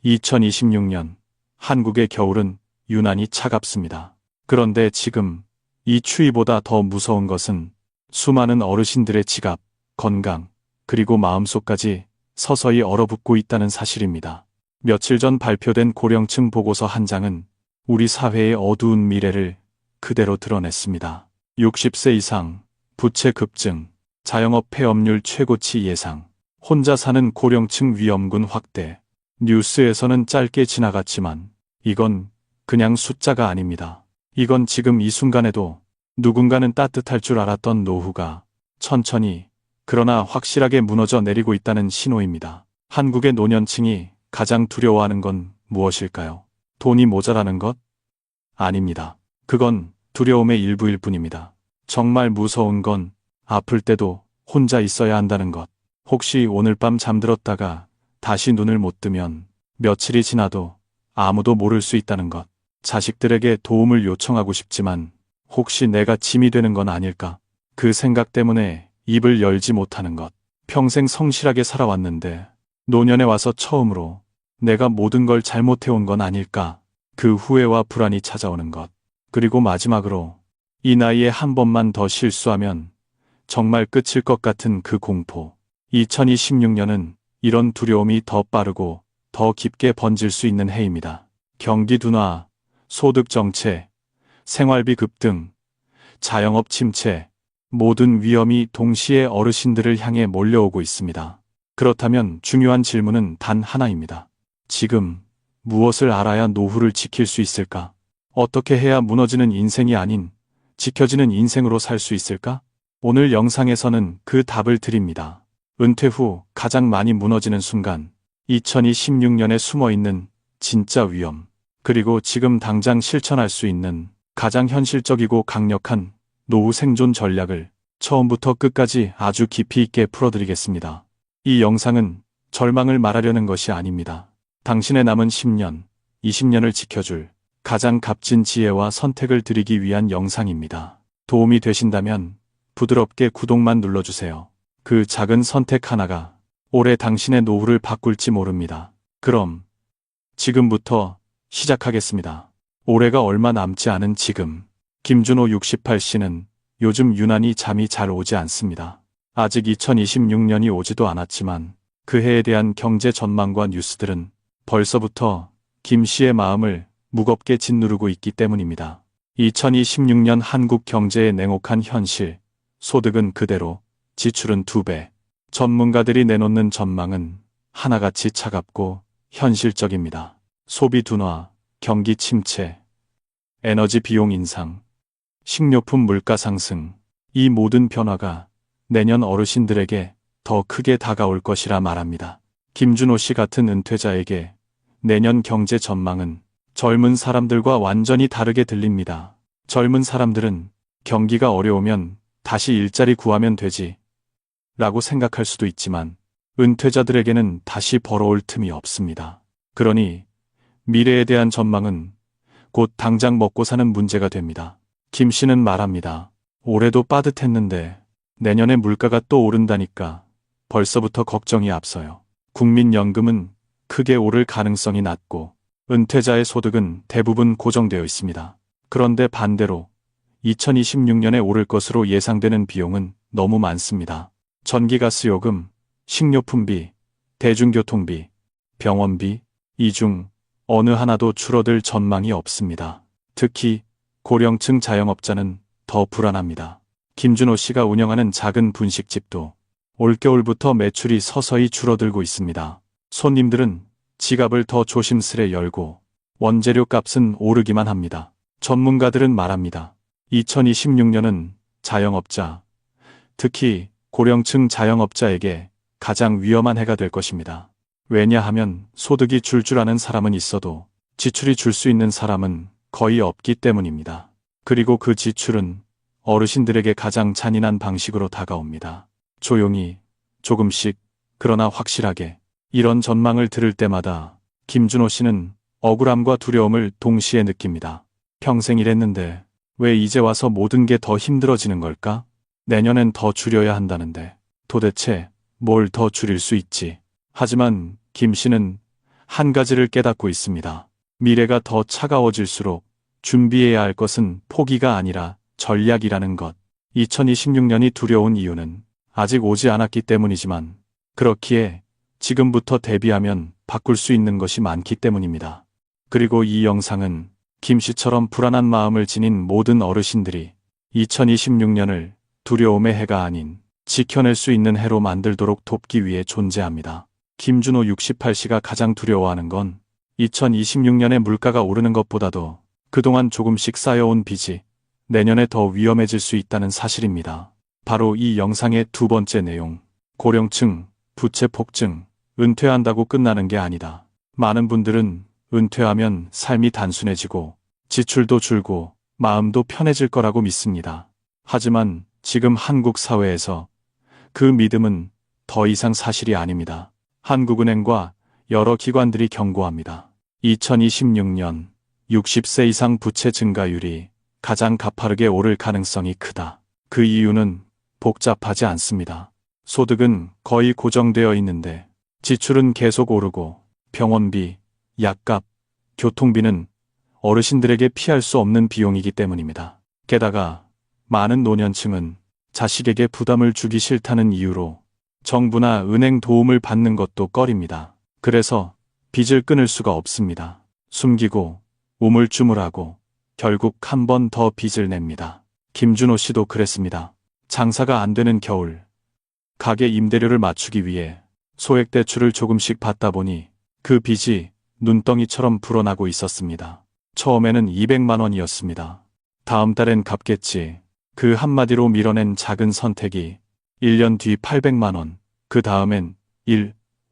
2026년 한국의 겨울은 유난히 차갑습니다. 그런데 지금 이 추위보다 더 무서운 것은 수많은 어르신들의 지갑, 건강, 그리고 마음속까지 서서히 얼어붙고 있다는 사실입니다. 며칠 전 발표된 고령층 보고서 한 장은 우리 사회의 어두운 미래를 그대로 드러냈습니다. 60세 이상, 부채 급증, 자영업 폐업률 최고치 예상, 혼자 사는 고령층 위험군 확대. 뉴스에서는 짧게 지나갔지만 이건 그냥 숫자가 아닙니다. 이건 지금 이 순간에도 누군가는 따뜻할 줄 알았던 노후가 천천히 그러나 확실하게 무너져 내리고 있다는 신호입니다. 한국의 노년층이 가장 두려워하는 건 무엇일까요? 돈이 모자라는 것? 아닙니다. 그건 두려움의 일부일 뿐입니다. 정말 무서운 건 아플 때도 혼자 있어야 한다는 것. 혹시 오늘 밤 잠들었다가 다시 눈을 못 뜨면 며칠이 지나도 아무도 모를 수 있다는 것. 자식들에게 도움을 요청하고 싶지만 혹시 내가 짐이 되는 건 아닐까? 그 생각 때문에 입을 열지 못하는 것. 평생 성실하게 살아왔는데 노년에 와서 처음으로 내가 모든 걸 잘못해온 건 아닐까? 그 후회와 불안이 찾아오는 것. 그리고 마지막으로 이 나이에 한 번만 더 실수하면 정말 끝일 것 같은 그 공포. 2026년은 이런 두려움이 더 빠르고 더 깊게 번질 수 있는 해입니다. 경기 둔화, 소득 정체, 생활비 급등, 자영업 침체, 모든 위험이 동시에 어르신들을 향해 몰려오고 있습니다. 그렇다면 중요한 질문은 단 하나입니다. 지금 무엇을 알아야 노후를 지킬 수 있을까? 어떻게 해야 무너지는 인생이 아닌 지켜지는 인생으로 살 수 있을까? 오늘 영상에서는 그 답을 드립니다. 은퇴 후 가장 많이 무너지는 순간, 2026년에 숨어있는 진짜 위험, 그리고 지금 당장 실천할 수 있는 가장 현실적이고 강력한 노후 생존 전략을 처음부터 끝까지 아주 깊이 있게 풀어드리겠습니다. 이 영상은 절망을 말하려는 것이 아닙니다. 당신의 남은 10년, 20년을 지켜줄 가장 값진 지혜와 선택을 드리기 위한 영상입니다. 도움이 되신다면 부드럽게 구독만 눌러주세요. 그 작은 선택 하나가 올해 당신의 노후를 바꿀지 모릅니다. 그럼 지금부터 시작하겠습니다. 올해가 얼마 남지 않은 지금, 김준호 68씨는 요즘 유난히 잠이 잘 오지 않습니다. 아직 2026년이 오지도 않았지만 그 해에 대한 경제 전망과 뉴스들은 벌써부터 김 씨의 마음을 무겁게 짓누르고 있기 때문입니다. 2026년 한국 경제의 냉혹한 현실, 소득은 그대로, 지출은 2배. 전문가들이 내놓는 전망은 하나같이 차갑고 현실적입니다. 소비 둔화, 경기 침체, 에너지 비용 인상, 식료품 물가 상승, 이 모든 변화가 내년 어르신들에게 더 크게 다가올 것이라 말합니다. 김준호 씨 같은 은퇴자에게 내년 경제 전망은 젊은 사람들과 완전히 다르게 들립니다. 젊은 사람들은 경기가 어려우면 다시 일자리 구하면 되지 라고 생각할 수도 있지만 은퇴자들에게는 다시 벌어올 틈이 없습니다. 그러니 미래에 대한 전망은 곧 당장 먹고 사는 문제가 됩니다. 김 씨는 말합니다. 올해도 빠듯했는데 내년에 물가가 또 오른다니까 벌써부터 걱정이 앞서요. 국민연금은 크게 오를 가능성이 낮고 은퇴자의 소득은 대부분 고정되어 있습니다. 그런데 반대로 2026년에 오를 것으로 예상되는 비용은 너무 많습니다. 전기가스요금, 식료품비, 대중교통비, 병원비, 이 중 어느 하나도 줄어들 전망이 없습니다. 특히 고령층 자영업자는 더 불안합니다. 김준호 씨가 운영하는 작은 분식집도 올겨울부터 매출이 서서히 줄어들고 있습니다. 손님들은 지갑을 더 조심스레 열고 원재료 값은 오르기만 합니다. 전문가들은 말합니다. 2026년은 자영업자, 특히 고령층 자영업자에게 가장 위험한 해가 될 것입니다. 왜냐하면 소득이 줄 아는 사람은 있어도 지출이 줄 수 있는 사람은 거의 없기 때문입니다. 그리고 그 지출은 어르신들에게 가장 잔인한 방식으로 다가옵니다. 조용히, 조금씩, 그러나 확실하게. 이런 전망을 들을 때마다 김준호 씨는 억울함과 두려움을 동시에 느낍니다. 평생 일했는데 왜 이제 와서 모든 게 더 힘들어지는 걸까? 내년엔 더 줄여야 한다는데 도대체 뭘 더 줄일 수 있지? 하지만 김 씨는 한 가지를 깨닫고 있습니다. 미래가 더 차가워질수록 준비해야 할 것은 포기가 아니라 전략이라는 것. 2026년이 두려운 이유는 아직 오지 않았기 때문이지만 그렇기에 지금부터 대비하면 바꿀 수 있는 것이 많기 때문입니다. 그리고 이 영상은 김 씨처럼 불안한 마음을 지닌 모든 어르신들이 2026년을 두려움의 해가 아닌 지켜낼 수 있는 해로 만들도록 돕기 위해 존재합니다. 김준호 68씨가 가장 두려워하는 건 2026년에 물가가 오르는 것보다도 그동안 조금씩 쌓여온 빚이 내년에 더 위험해질 수 있다는 사실입니다. 바로 이 영상의 두 번째 내용, 고령층, 부채 폭증, 은퇴한다고 끝나는 게 아니다. 많은 분들은 은퇴하면 삶이 단순해지고 지출도 줄고 마음도 편해질 거라고 믿습니다. 하지만 지금 한국 사회에서 그 믿음은 더 이상 사실이 아닙니다. 한국은행과 여러 기관들이 경고합니다. 2026년 60세 이상 부채 증가율이 가장 가파르게 오를 가능성이 크다. 그 이유는 복잡하지 않습니다. 소득은 거의 고정되어 있는데 지출은 계속 오르고 병원비, 약값, 교통비는 어르신들에게 피할 수 없는 비용이기 때문입니다. 게다가 많은 노년층은 자식에게 부담을 주기 싫다는 이유로 정부나 은행 도움을 받는 것도 꺼립니다. 그래서 빚을 끊을 수가 없습니다. 숨기고 우물쭈물하고 결국 한 번 더 빚을 냅니다. 김준호 씨도 그랬습니다. 장사가 안 되는 겨울, 가게 임대료를 맞추기 위해 소액 대출을 조금씩 받다 보니 그 빚이 눈덩이처럼 불어나고 있었습니다. 처음에는 200만 원이었습니다. 다음 달엔 갚겠지. 그 한마디로 밀어낸 작은 선택이 1년 뒤 800만 원, 그 다음엔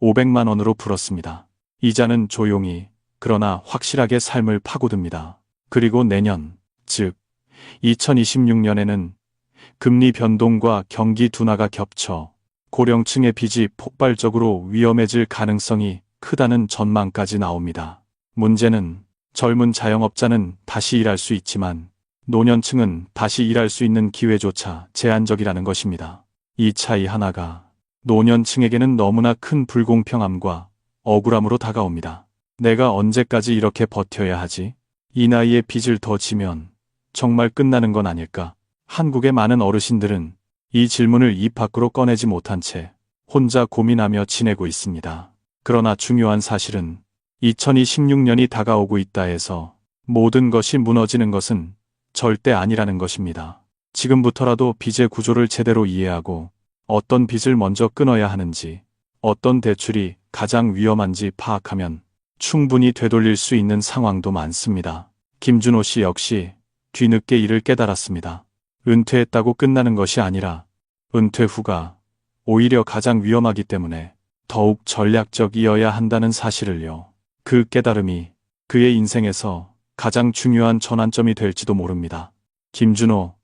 500만 원으로 불었습니다. 이자는 조용히, 그러나 확실하게 삶을 파고듭니다. 그리고 내년, 즉 2026년에는 금리 변동과 경기 둔화가 겹쳐 고령층의 빚이 폭발적으로 위험해질 가능성이 크다는 전망까지 나옵니다. 문제는 젊은 자영업자는 다시 일할 수 있지만 노년층은 다시 일할 수 있는 기회조차 제한적이라는 것입니다. 이 차이 하나가 노년층에게는 너무나 큰 불공평함과 억울함으로 다가옵니다. 내가 언제까지 이렇게 버텨야 하지? 이 나이에 빚을 더 지면 정말 끝나는 건 아닐까? 한국의 많은 어르신들은 이 질문을 입 밖으로 꺼내지 못한 채 혼자 고민하며 지내고 있습니다. 그러나 중요한 사실은 2026년이 다가오고 있다 해서 모든 것이 무너지는 것은 절대 아니라는 것입니다. 지금부터라도 빚의 구조를 제대로 이해하고 어떤 빚을 먼저 끊어야 하는지, 어떤 대출이 가장 위험한지 파악하면 충분히 되돌릴 수 있는 상황도 많습니다. 김준호 씨 역시 뒤늦게 이를 깨달았습니다. 은퇴했다고 끝나는 것이 아니라 은퇴 후가 오히려 가장 위험하기 때문에 더욱 전략적이어야 한다는 사실을요. 그 깨달음이 그의 인생에서 가장 중요한 전환점이 될지도 모릅니다. 김준호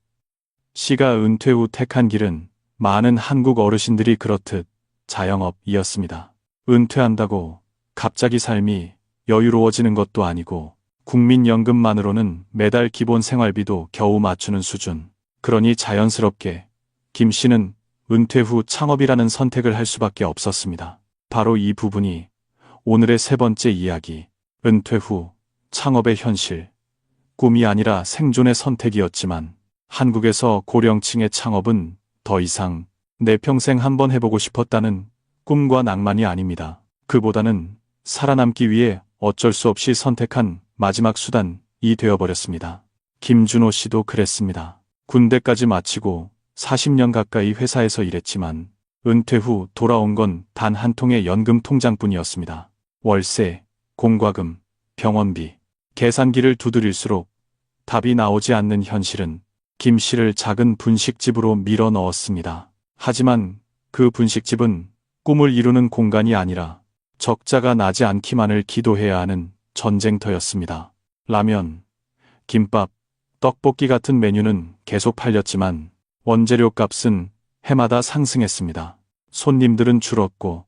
씨가 은퇴 후 택한 길은 많은 한국 어르신들이 그렇듯 자영업이었습니다. 은퇴한다고 갑자기 삶이 여유로워지는 것도 아니고 국민연금만으로는 매달 기본 생활비도 겨우 맞추는 수준. 그러니 자연스럽게 김 씨는 은퇴 후 창업이라는 선택을 할 수밖에 없었습니다. 바로 이 부분이 오늘의 세 번째 이야기, 은퇴 후 창업의 현실. 꿈이 아니라 생존의 선택이었지만 한국에서 고령층의 창업은 더 이상 내 평생 한번 해보고 싶었다는 꿈과 낭만이 아닙니다. 그보다는 살아남기 위해 어쩔 수 없이 선택한 마지막 수단이 되어버렸습니다. 김준호 씨도 그랬습니다. 군대까지 마치고 40년 가까이 회사에서 일했지만 은퇴 후 돌아온 건 단 한 통의 연금 통장뿐이었습니다. 월세, 공과금, 병원비, 계산기를 두드릴수록 답이 나오지 않는 현실은 김 씨를 작은 분식집으로 밀어 넣었습니다. 하지만 그 분식집은 꿈을 이루는 공간이 아니라 적자가 나지 않기만을 기도해야 하는 전쟁터였습니다. 라면, 김밥, 떡볶이 같은 메뉴는 계속 팔렸지만 원재료 값은 해마다 상승했습니다. 손님들은 줄었고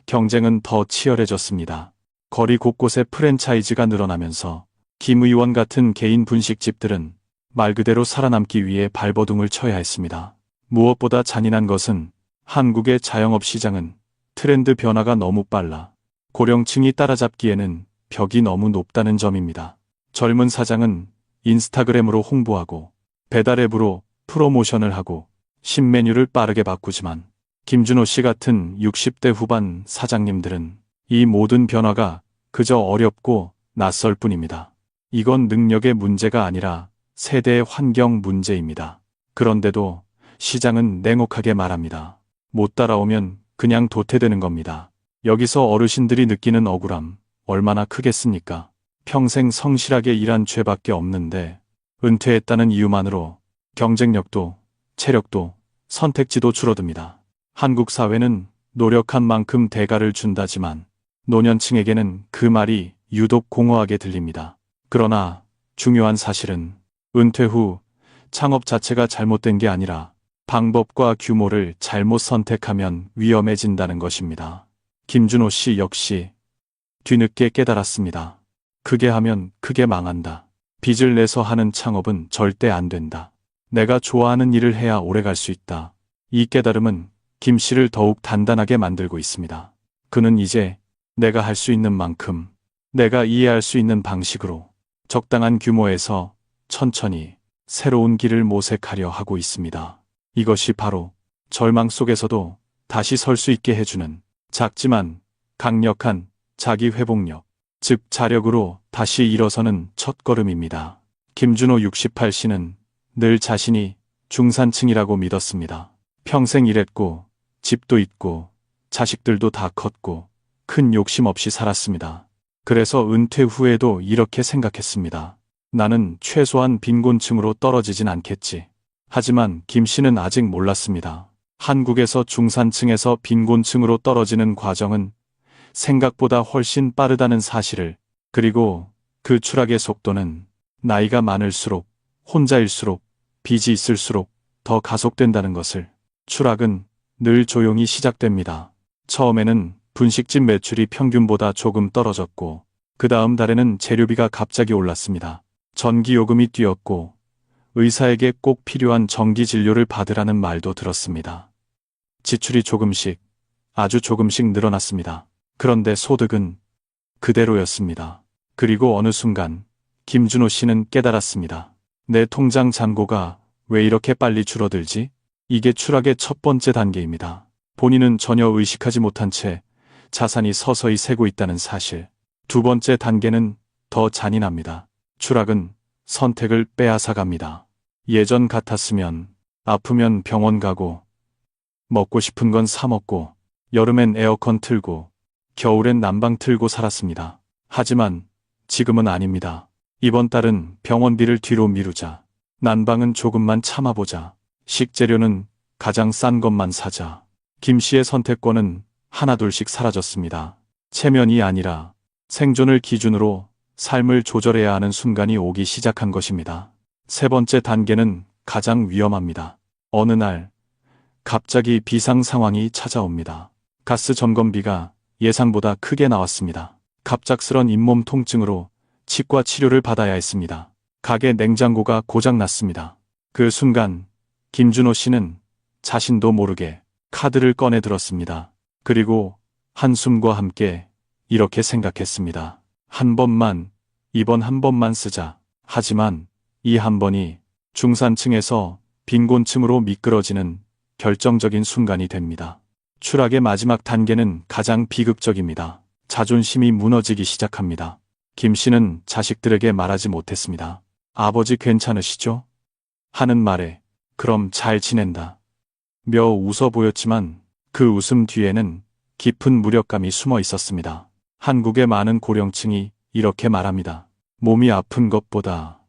경쟁은 더 치열해졌습니다. 거리 곳곳에 프랜차이즈가 늘어나면서 김 의원 같은 개인 분식집들은 말 그대로 살아남기 위해 발버둥을 쳐야 했습니다. 무엇보다 잔인한 것은 한국의 자영업 시장은 트렌드 변화가 너무 빨라 고령층이 따라잡기에는 벽이 너무 높다는 점입니다. 젊은 사장은 인스타그램으로 홍보하고 배달앱으로 프로모션을 하고 신메뉴를 빠르게 바꾸지만 김준호 씨 같은 60대 후반 사장님들은 이 모든 변화가 그저 어렵고 낯설 뿐입니다. 이건 능력의 문제가 아니라 세대의 환경 문제입니다. 그런데도 시장은 냉혹하게 말합니다. 못 따라오면 그냥 도태되는 겁니다. 여기서 어르신들이 느끼는 억울함 얼마나 크겠습니까? 평생 성실하게 일한 죄밖에 없는데 은퇴했다는 이유만으로 경쟁력도 체력도 선택지도 줄어듭니다. 한국 사회는 노력한 만큼 대가를 준다지만 노년층에게는 그 말이 유독 공허하게 들립니다. 그러나 중요한 사실은 은퇴 후 창업 자체가 잘못된 게 아니라 방법과 규모를 잘못 선택하면 위험해진다는 것입니다. 김준호 씨 역시 뒤늦게 깨달았습니다. 크게 하면 크게 망한다. 빚을 내서 하는 창업은 절대 안 된다. 내가 좋아하는 일을 해야 오래 갈 수 있다. 이 깨달음은 김 씨를 더욱 단단하게 만들고 있습니다. 그는 이제 내가 할 수 있는 만큼, 내가 이해할 수 있는 방식으로 적당한 규모에서 천천히 새로운 길을 모색하려 하고 있습니다. 이것이 바로 절망 속에서도 다시 설 수 있게 해주는 작지만 강력한 자기 회복력, 즉 자력으로 다시 일어서는 첫걸음입니다. 김준호 68씨는 늘 자신이 중산층이라고 믿었습니다. 평생 일했고 집도 있고 자식들도 다 컸고 큰 욕심 없이 살았습니다. 그래서 은퇴 후에도 이렇게 생각했습니다. 나는 최소한 빈곤층으로 떨어지진 않겠지. 하지만 김 씨는 아직 몰랐습니다. 한국에서 중산층에서 빈곤층으로 떨어지는 과정은 생각보다 훨씬 빠르다는 사실을, 그리고 그 추락의 속도는 나이가 많을수록, 혼자일수록, 빚이 있을수록 더 가속된다는 것을. 추락은 늘 조용히 시작됩니다. 처음에는 분식집 매출이 평균보다 조금 떨어졌고 그 다음 달에는 재료비가 갑자기 올랐습니다. 전기요금이 뛰었고 의사에게 꼭 필요한 정기 진료를 받으라는 말도 들었습니다. 지출이 조금씩, 아주 조금씩 늘어났습니다. 그런데 소득은 그대로였습니다. 그리고 어느 순간 김준호 씨는 깨달았습니다. 내 통장 잔고가 왜 이렇게 빨리 줄어들지? 이게 추락의 첫 번째 단계입니다. 본인은 전혀 의식하지 못한 채 자산이 서서히 새고 있다는 사실. 두 번째 단계는 더 잔인합니다. 추락은 선택을 빼앗아갑니다. 예전 같았으면 아프면 병원 가고 먹고 싶은 건 사 먹고 여름엔 에어컨 틀고 겨울엔 난방 틀고 살았습니다. 하지만 지금은 아닙니다. 이번 달은 병원비를 뒤로 미루자. 난방은 조금만 참아보자. 식재료는 가장 싼 것만 사자. 김 씨의 선택권은 하나둘씩 사라졌습니다. 체면이 아니라 생존을 기준으로 삶을 조절해야 하는 순간이 오기 시작한 것입니다. 세 번째 단계는 가장 위험합니다. 어느 날 갑자기 비상 상황이 찾아옵니다. 가스 점검비가 예상보다 크게 나왔습니다. 갑작스런 잇몸 통증으로 치과 치료를 받아야 했습니다. 가게 냉장고가 고장났습니다. 그 순간 김준호 씨는 자신도 모르게 카드를 꺼내 들었습니다. 그리고 한숨과 함께 이렇게 생각했습니다. 한 번만, 이번 한 번만 쓰자. 하지만 이 한 번이 중산층에서 빈곤층으로 미끄러지는 결정적인 순간이 됩니다. 추락의 마지막 단계는 가장 비극적입니다. 자존심이 무너지기 시작합니다. 김 씨는 자식들에게 말하지 못했습니다. 아버지 괜찮으시죠? 하는 말에 그럼 잘 지낸다. 며 웃어 보였지만 그 웃음 뒤에는 깊은 무력감이 숨어 있었습니다. 한국의 많은 고령층이 이렇게 말합니다. 몸이 아픈 것보다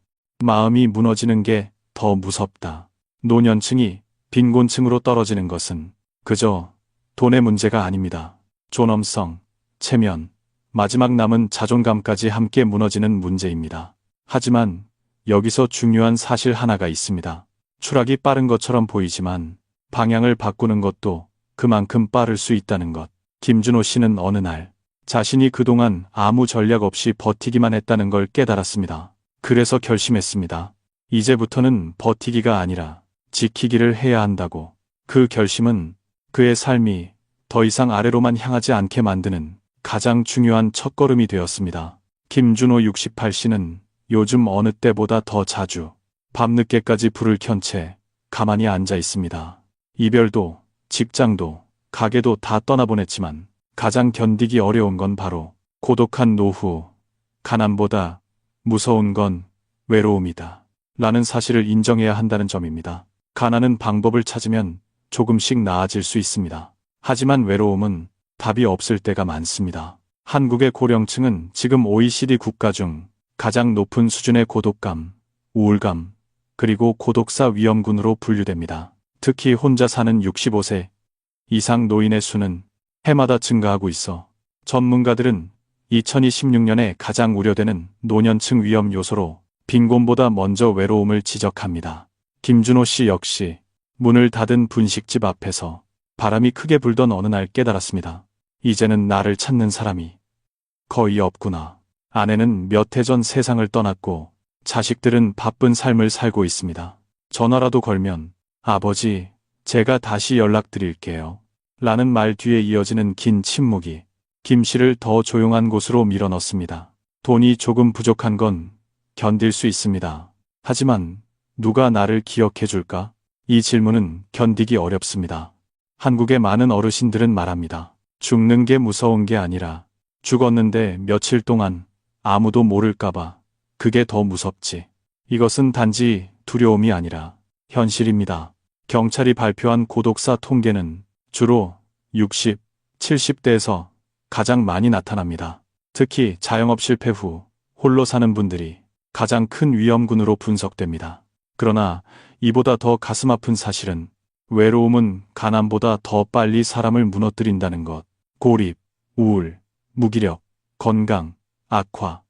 마음이 무너지는 게 더 무섭다. 노년층이 빈곤층으로 떨어지는 것은 그저 돈의 문제가 아닙니다. 존엄성, 체면, 마지막 남은 자존감까지 함께 무너지는 문제입니다. 하지만 여기서 중요한 사실 하나가 있습니다. 추락이 빠른 것처럼 보이지만 방향을 바꾸는 것도 그만큼 빠를 수 있다는 것. 김준호 씨는 어느 날 자신이 그동안 아무 전략 없이 버티기만 했다는 걸 깨달았습니다. 그래서 결심했습니다. 이제부터는 버티기가 아니라 지키기를 해야 한다고. 그 결심은 그의 삶이 더 이상 아래로만 향하지 않게 만드는 가장 중요한 첫걸음이 되었습니다. 김준호 68씨는 요즘 어느 때보다 더 자주 밤늦게까지 불을 켠 채 가만히 앉아 있습니다. 이별도, 직장도, 가게도 다 떠나보냈지만 가장 견디기 어려운 건 바로 고독한 노후, 가난보다 무서운 건 외로움이다. 라는 사실을 인정해야 한다는 점입니다. 가난은 방법을 찾으면 조금씩 나아질 수 있습니다. 하지만 외로움은 답이 없을 때가 많습니다. 한국의 고령층은 지금 OECD 국가 중 가장 높은 수준의 고독감, 우울감, 그리고 고독사 위험군으로 분류됩니다. 특히 혼자 사는 65세 이상 노인의 수는 해마다 증가하고 있어 전문가들은 2026년에 가장 우려되는 노년층 위험 요소로 빈곤보다 먼저 외로움을 지적합니다. 김준호 씨 역시 문을 닫은 분식집 앞에서 바람이 크게 불던 어느 날 깨달았습니다. 이제는 나를 찾는 사람이 거의 없구나. 아내는 몇 해 전 세상을 떠났고 자식들은 바쁜 삶을 살고 있습니다. 전화라도 걸면 아버지, 제가 다시 연락드릴게요. 라는 말 뒤에 이어지는 긴 침묵이 김 씨를 더 조용한 곳으로 밀어넣습니다. 돈이 조금 부족한 건 견딜 수 있습니다. 하지만 누가 나를 기억해 줄까? 이 질문은 견디기 어렵습니다. 한국의 많은 어르신들은 말합니다. 죽는 게 무서운 게 아니라 죽었는데 며칠 동안 아무도 모를까봐 그게 더 무섭지. 이것은 단지 두려움이 아니라 현실입니다. 경찰이 발표한 고독사 통계는 주로 60, 70대에서 가장 많이 나타납니다. 특히 자영업 실패 후 홀로 사는 분들이 가장 큰 위험군으로 분석됩니다. 그러나 이보다 더 가슴 아픈 사실은 외로움은 가난보다 더 빨리 사람을 무너뜨린다는 것. 고립, 우울, 무기력, 건강, 악화,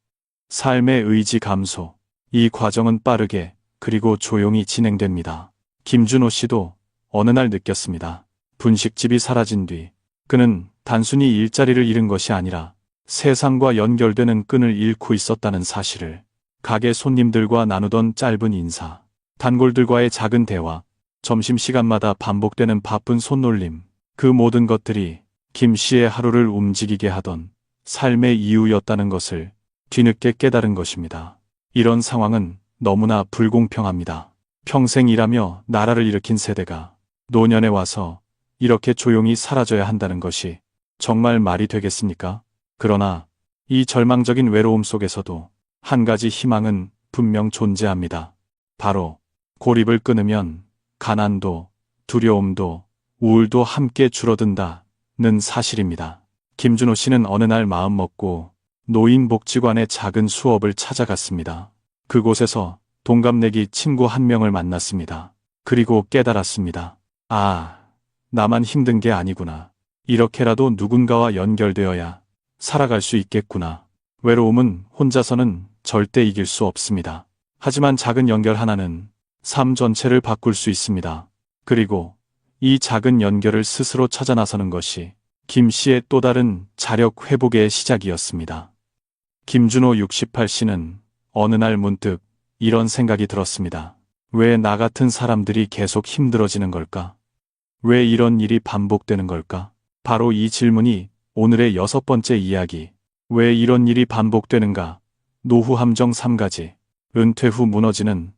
삶의 의지 감소. 이 과정은 빠르게 그리고 조용히 진행됩니다. 김준호 씨도 어느 날 느꼈습니다. 분식집이 사라진 뒤 그는 단순히 일자리를 잃은 것이 아니라 세상과 연결되는 끈을 잃고 있었다는 사실을. 가게 손님들과 나누던 짧은 인사, 단골들과의 작은 대화, 점심시간마다 반복되는 바쁜 손놀림, 그 모든 것들이 김 씨의 하루를 움직이게 하던 삶의 이유였다는 것을 뒤늦게 깨달은 것입니다. 이런 상황은 너무나 불공평합니다. 평생 일하며 나라를 일으킨 세대가 노년에 와서 이렇게 조용히 사라져야 한다는 것이 정말 말이 되겠습니까? 그러나 이 절망적인 외로움 속에서도 한 가지 희망은 분명 존재합니다. 바로 고립을 끊으면 가난도, 두려움도, 우울도 함께 줄어든다는 사실입니다. 김준호 씨는 어느 날 마음먹고 노인복지관의 작은 수업을 찾아갔습니다. 그곳에서 동갑내기 친구 한 명을 만났습니다. 그리고 깨달았습니다. 아, 나만 힘든 게 아니구나. 이렇게라도 누군가와 연결되어야 살아갈 수 있겠구나. 외로움은 혼자서는 절대 이길 수 없습니다. 하지만 작은 연결 하나는 삶 전체를 바꿀 수 있습니다. 그리고 이 작은 연결을 스스로 찾아 나서는 것이 김 씨의 또 다른 자력 회복의 시작이었습니다. 김준호 68씨는 어느 날 문득 이런 생각이 들었습니다. 왜 나 같은 사람들이 계속 힘들어지는 걸까? 왜 이런 일이 반복되는 걸까? 바로 이 질문이 오늘의 6번째 이야기. 왜 이런 일이 반복되는가? 노후 함정 3가지. 은퇴 후 무너지는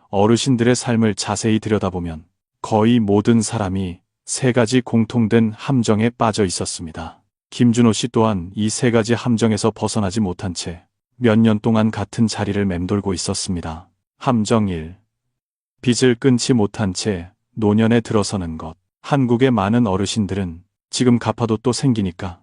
어르신들의 삶을 자세히 들여다보면 거의 모든 사람이 3가지 공통된 함정에 빠져 있었습니다. 김준호 씨 또한 이 3가지 함정에서 벗어나지 못한 채 몇 년 동안 같은 자리를 맴돌고 있었습니다. 함정 1. 빚을 끊지 못한 채 노년에 들어서는 것. 한국의 많은 어르신들은 지금 갚아도 또 생기니까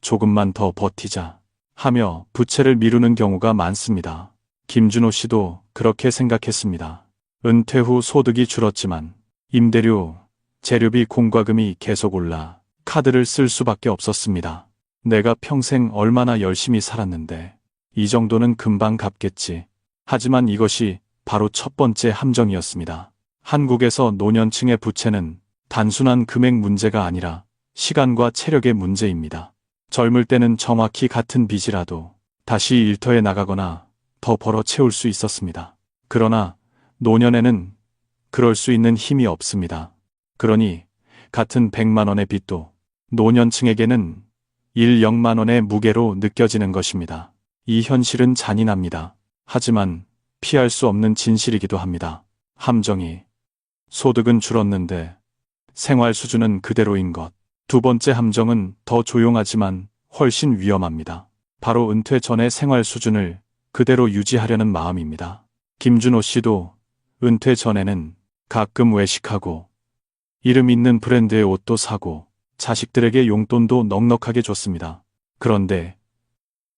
조금만 더 버티자 하며 부채를 미루는 경우가 많습니다. 김준호 씨도 그렇게 생각했습니다. 은퇴 후 소득이 줄었지만 임대료, 재료비, 공과금이 계속 올라 카드를 쓸 수밖에 없었습니다. 내가 평생 얼마나 열심히 살았는데 이 정도는 금방 갚겠지. 하지만 이것이 바로 첫 번째 함정이었습니다. 한국에서 노년층의 부채는 단순한 금액 문제가 아니라 시간과 체력의 문제입니다. 젊을 때는 정확히 같은 빚이라도 다시 일터에 나가거나 더 벌어 채울 수 있었습니다. 그러나 노년에는 그럴 수 있는 힘이 없습니다. 그러니 같은 100만 원의 빚도 노년층에게는 0만 원의 무게로 느껴지는 것입니다. 이 현실은 잔인합니다. 하지만 피할 수 없는 진실이기도 합니다. 함정이 소득은 줄었는데 생활 수준은 그대로인 것. 두 번째 함정은 더 조용하지만 훨씬 위험합니다. 바로 은퇴 전의 생활 수준을 그대로 유지하려는 마음입니다. 김준호 씨도 은퇴 전에는 가끔 외식하고 이름 있는 브랜드의 옷도 사고 자식들에게 용돈도 넉넉하게 줬습니다. 그런데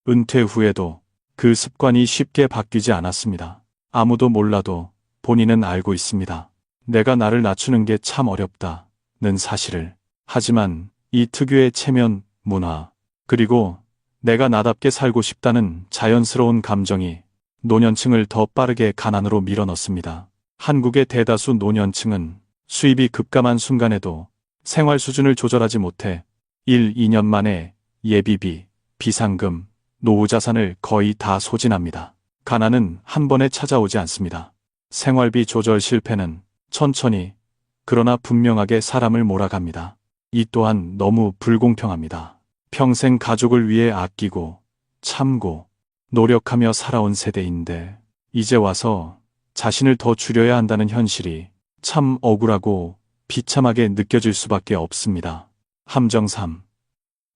은퇴 후에도 그 습관이 쉽게 바뀌지 않았습니다. 아무도 몰라도 본인은 알고 있습니다. 내가 나를 낮추는 게 참 어렵다는 사실을. 하지만 이 특유의 체면 문화, 그리고 내가 나답게 살고 싶다는 자연스러운 감정이 노년층을 더 빠르게 가난으로 밀어넣습니다. 한국의 대다수 노년층은 수입이 급감한 순간에도 생활 수준을 조절하지 못해 1, 2년 만에 예비비, 비상금, 노후 자산을 거의 다 소진합니다. 가난은 한 번에 찾아오지 않습니다. 생활비 조절 실패는 천천히 그러나 분명하게 사람을 몰아갑니다. 이 또한 너무 불공평합니다. 평생 가족을 위해 아끼고 참고 노력하며 살아온 세대인데 이제 와서 자신을 더 줄여야 한다는 현실이 참 억울하고 비참하게 느껴질 수밖에 없습니다. 함정 3.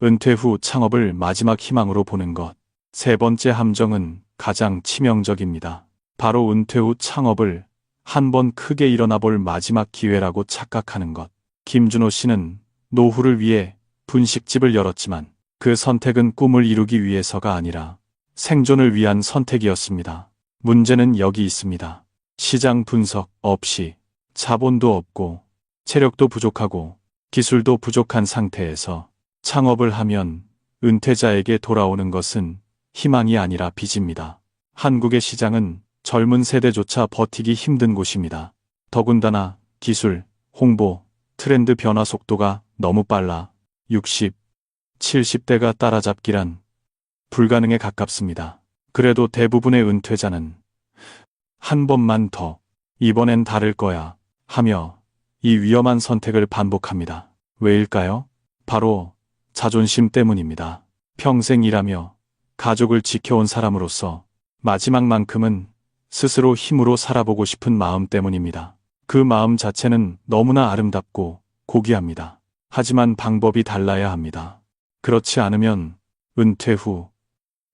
은퇴 후 창업을 마지막 희망으로 보는 것. 세 번째 함정은 가장 치명적입니다. 바로 은퇴 후 창업을 한번 크게 일어나 볼 마지막 기회라고 착각하는 것. 김준호 씨는 노후를 위해 분식집을 열었지만 그 선택은 꿈을 이루기 위해서가 아니라 생존을 위한 선택이었습니다. 문제는 여기 있습니다. 시장 분석 없이 자본도 없고 체력도 부족하고 기술도 부족한 상태에서 창업을 하면 은퇴자에게 돌아오는 것은 희망이 아니라 빚입니다. 한국의 시장은 젊은 세대조차 버티기 힘든 곳입니다. 더군다나 기술, 홍보, 트렌드 변화 속도가 너무 빨라 60, 70대가 따라잡기란 불가능에 가깝습니다. 그래도 대부분의 은퇴자는 한 번만 더, 이번엔 다를 거야 하며 이 위험한 선택을 반복합니다. 왜일까요? 바로 자존심 때문입니다. 평생 일하며 가족을 지켜온 사람으로서 마지막만큼은 스스로 힘으로 살아보고 싶은 마음 때문입니다. 그 마음 자체는 너무나 아름답고 고귀합니다. 하지만 방법이 달라야 합니다. 그렇지 않으면 은퇴 후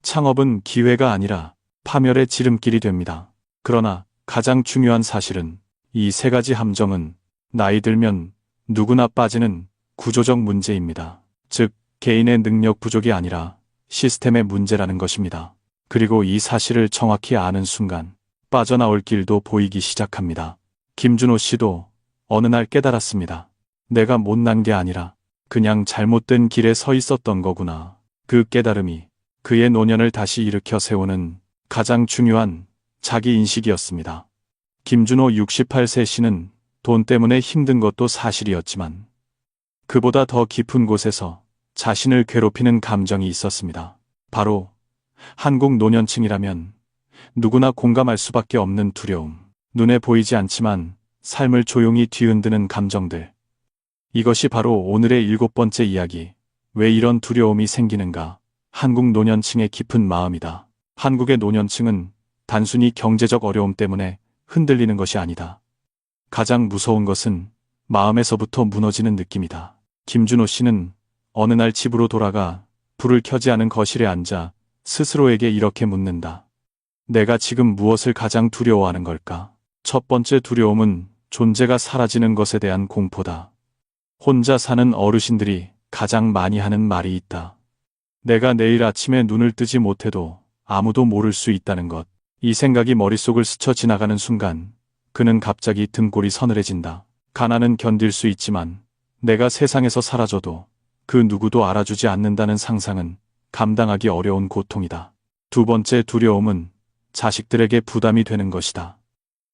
창업은 기회가 아니라 파멸의 지름길이 됩니다. 그러나 가장 중요한 사실은 이 세 가지 함정은 나이 들면 누구나 빠지는 구조적 문제입니다. 즉, 개인의 능력 부족이 아니라 시스템의 문제라는 것입니다. 그리고 이 사실을 정확히 아는 순간 빠져나올 길도 보이기 시작합니다. 김준호 씨도 어느 날 깨달았습니다. 내가 못난 게 아니라 그냥 잘못된 길에 서 있었던 거구나. 그 깨달음이 그의 노년을 다시 일으켜 세우는 가장 중요한 자기 인식이었습니다. 김준호 68세 씨는 돈 때문에 힘든 것도 사실이었지만 그보다 더 깊은 곳에서 자신을 괴롭히는 감정이 있었습니다. 바로 한국 노년층이라면 누구나 공감할 수밖에 없는 두려움, 눈에 보이지 않지만 삶을 조용히 뒤흔드는 감정들. 이것이 바로 오늘의 7번째 이야기. 왜 이런 두려움이 생기는가? 한국 노년층의 깊은 마음이다. 한국의 노년층은 단순히 경제적 어려움 때문에 흔들리는 것이 아니다. 가장 무서운 것은 마음에서부터 무너지는 느낌이다. 김준호 씨는 어느 날 집으로 돌아가 불을 켜지 않은 거실에 앉아 스스로에게 이렇게 묻는다. 내가 지금 무엇을 가장 두려워하는 걸까? 첫 번째 두려움은 존재가 사라지는 것에 대한 공포다. 혼자 사는 어르신들이 가장 많이 하는 말이 있다. 내가 내일 아침에 눈을 뜨지 못해도 아무도 모를 수 있다는 것. 이 생각이 머릿속을 스쳐 지나가는 순간 그는 갑자기 등골이 서늘해진다. 가난은 견딜 수 있지만 내가 세상에서 사라져도 그 누구도 알아주지 않는다는 상상은 감당하기 어려운 고통이다. 두 번째 두려움은 자식들에게 부담이 되는 것이다.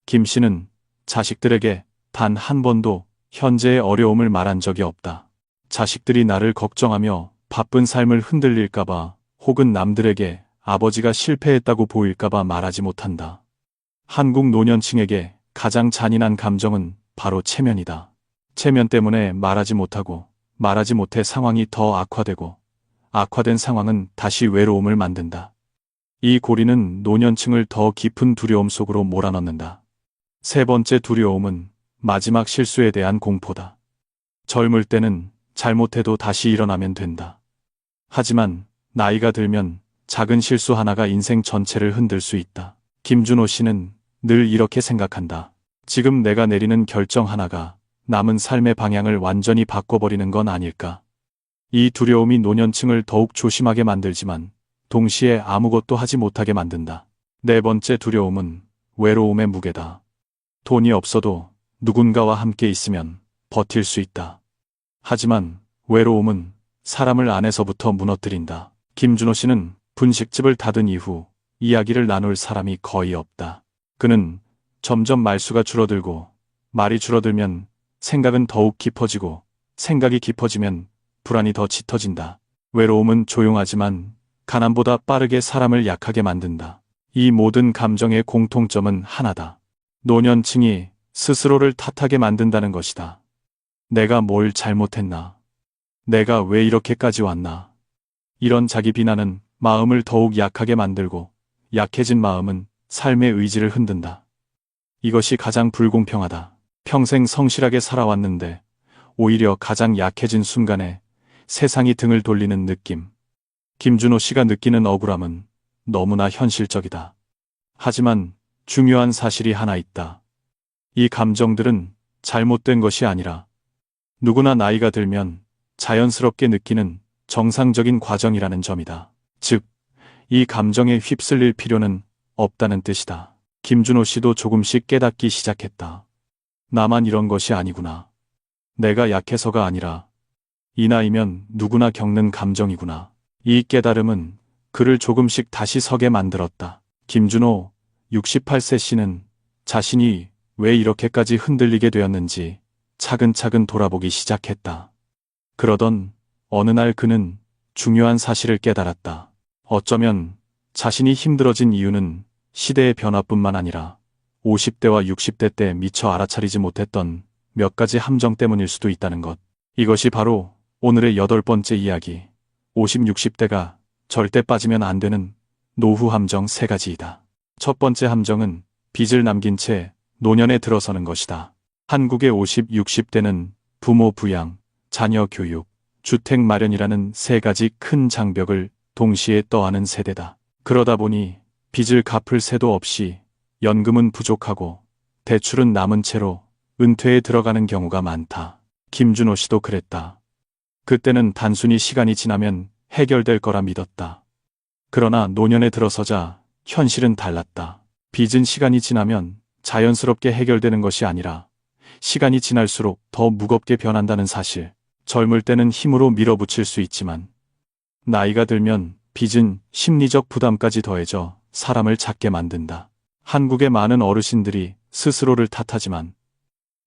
김 씨는 자식들에게 단 한 번도 현재의 어려움을 말한 적이 없다. 자식들이 나를 걱정하며 바쁜 삶을 흔들릴까봐 혹은 남들에게 아버지가 실패했다고 보일까봐 말하지 못한다. 한국 노년층에게 가장 잔인한 감정은 바로 체면이다. 체면 때문에 말하지 못하고 말하지 못해 상황이 더 악화되고 악화된 상황은 다시 외로움을 만든다. 이 고리는 노년층을 더 깊은 두려움 속으로 몰아넣는다. 세 번째 두려움은 마지막 실수에 대한 공포다. 젊을 때는 잘못해도 다시 일어나면 된다. 하지만 나이가 들면 작은 실수 하나가 인생 전체를 흔들 수 있다. 김준호 씨는 늘 이렇게 생각한다. 지금 내가 내리는 결정 하나가 남은 삶의 방향을 완전히 바꿔버리는 건 아닐까. 이 두려움이 노년층을 더욱 조심하게 만들지만 동시에 아무것도 하지 못하게 만든다. 네 번째 두려움은 외로움의 무게다. 돈이 없어도 누군가와 함께 있으면 버틸 수 있다. 하지만 외로움은 사람을 안에서부터 무너뜨린다. 김준호 씨는 분식집을 닫은 이후 이야기를 나눌 사람이 거의 없다. 그는 점점 말수가 줄어들고 말이 줄어들면 생각은 더욱 깊어지고 생각이 깊어지면 불안이 더 짙어진다. 외로움은 조용하지만 가난보다 빠르게 사람을 약하게 만든다. 이 모든 감정의 공통점은 하나다. 노년층이 스스로를 탓하게 만든다는 것이다. 내가 뭘 잘못했나? 내가 왜 이렇게까지 왔나? 이런 자기 비난은 마음을 더욱 약하게 만들고 약해진 마음은 삶의 의지를 흔든다. 이것이 가장 불공평하다. 평생 성실하게 살아왔는데 오히려 가장 약해진 순간에 세상이 등을 돌리는 느낌. 김준호 씨가 느끼는 억울함은 너무나 현실적이다. 하지만 중요한 사실이 하나 있다. 이 감정들은 잘못된 것이 아니라 누구나 나이가 들면 자연스럽게 느끼는 정상적인 과정이라는 점이다. 즉, 이 감정에 휩쓸릴 필요는 없다는 뜻이다. 김준호 씨도 조금씩 깨닫기 시작했다. 나만 이런 것이 아니구나. 내가 약해서가 아니라 이 나이면 누구나 겪는 감정이구나. 이 깨달음은 그를 조금씩 다시 서게 만들었다. 김준호 68세 씨는 자신이 왜 이렇게까지 흔들리게 되었는지 차근차근 돌아보기 시작했다. 그러던 어느 날 그는 중요한 사실을 깨달았다. 어쩌면 자신이 힘들어진 이유는 시대의 변화뿐만 아니라 50대와 60대 때 미처 알아차리지 못했던 몇 가지 함정 때문일 수도 있다는 것. 이것이 바로 오늘의 8번째 이야기, 50, 60대가 절대 빠지면 안 되는 노후 함정 3가지이다. 첫 번째 함정은 빚을 남긴 채 노년에 들어서는 것이다. 한국의 50, 60대는 부모 부양, 자녀 교육, 주택 마련이라는 3가지 큰 장벽을 동시에 떠안은 세대다. 그러다 보니 빚을 갚을 새도 없이 연금은 부족하고 대출은 남은 채로 은퇴에 들어가는 경우가 많다. 김준호 씨도 그랬다. 그때는 단순히 시간이 지나면 해결될 거라 믿었다. 그러나 노년에 들어서자 현실은 달랐다. 빚은 시간이 지나면 자연스럽게 해결되는 것이 아니라 시간이 지날수록 더 무겁게 변한다는 사실. 젊을 때는 힘으로 밀어붙일 수 있지만 나이가 들면 빚은 심리적 부담까지 더해져 사람을 작게 만든다. 한국의 많은 어르신들이 스스로를 탓하지만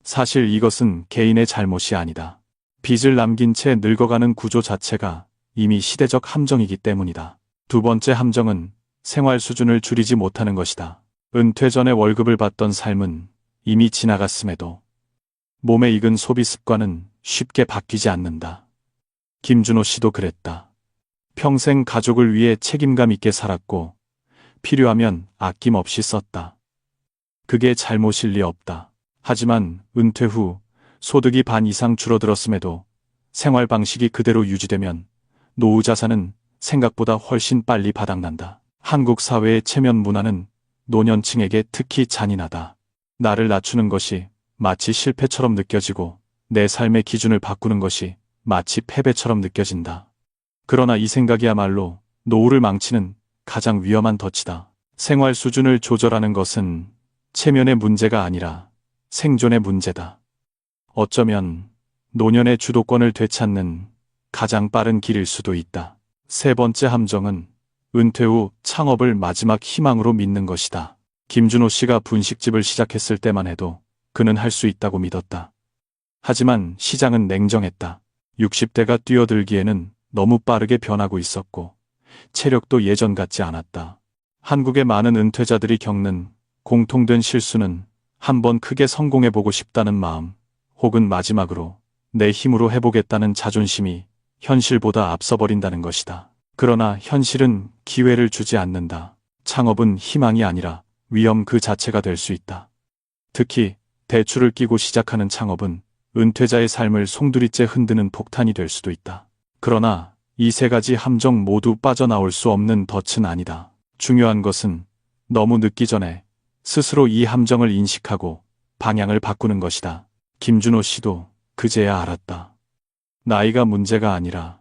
사실 이것은 개인의 잘못이 아니다. 빚을 남긴 채 늙어가는 구조 자체가 이미 시대적 함정이기 때문이다. 두 번째 함정은 생활 수준을 줄이지 못하는 것이다. 은퇴 전에 월급을 받던 삶은 이미 지나갔음에도 몸에 익은 소비 습관은 쉽게 바뀌지 않는다. 김준호 씨도 그랬다. 평생 가족을 위해 책임감 있게 살았고 필요하면 아낌없이 썼다. 그게 잘못일 리 없다. 하지만 은퇴 후 소득이 반 이상 줄어들었음에도 생활 방식이 그대로 유지되면 노후 자산은 생각보다 훨씬 빨리 바닥난다. 한국 사회의 체면 문화는 노년층에게 특히 잔인하다. 나를 낮추는 것이 마치 실패처럼 느껴지고 내 삶의 기준을 바꾸는 것이 마치 패배처럼 느껴진다. 그러나 이 생각이야말로 노후를 망치는 가장 위험한 덫이다. 생활 수준을 조절하는 것은 체면의 문제가 아니라 생존의 문제다. 어쩌면 노년의 주도권을 되찾는 가장 빠른 길일 수도 있다. 세 번째 함정은 은퇴 후 창업을 마지막 희망으로 믿는 것이다. 김준호 씨가 분식집을 시작했을 때만 해도 그는 할 수 있다고 믿었다. 하지만 시장은 냉정했다. 60대가 뛰어들기에는 너무 빠르게 변하고 있었고 체력도 예전 같지 않았다. 한국의 많은 은퇴자들이 겪는 공통된 실수는 한번 크게 성공해보고 싶다는 마음, 혹은 마지막으로 내 힘으로 해보겠다는 자존심이 현실보다 앞서버린다는 것이다. 그러나 현실은 기회를 주지 않는다. 창업은 희망이 아니라 위험 그 자체가 될 수 있다. 특히 대출을 끼고 시작하는 창업은 은퇴자의 삶을 송두리째 흔드는 폭탄이 될 수도 있다. 그러나 이 세 가지 함정 모두 빠져나올 수 없는 덫은 아니다. 중요한 것은 너무 늦기 전에 스스로 이 함정을 인식하고 방향을 바꾸는 것이다. 김준호 씨도 그제야 알았다. 나이가 문제가 아니라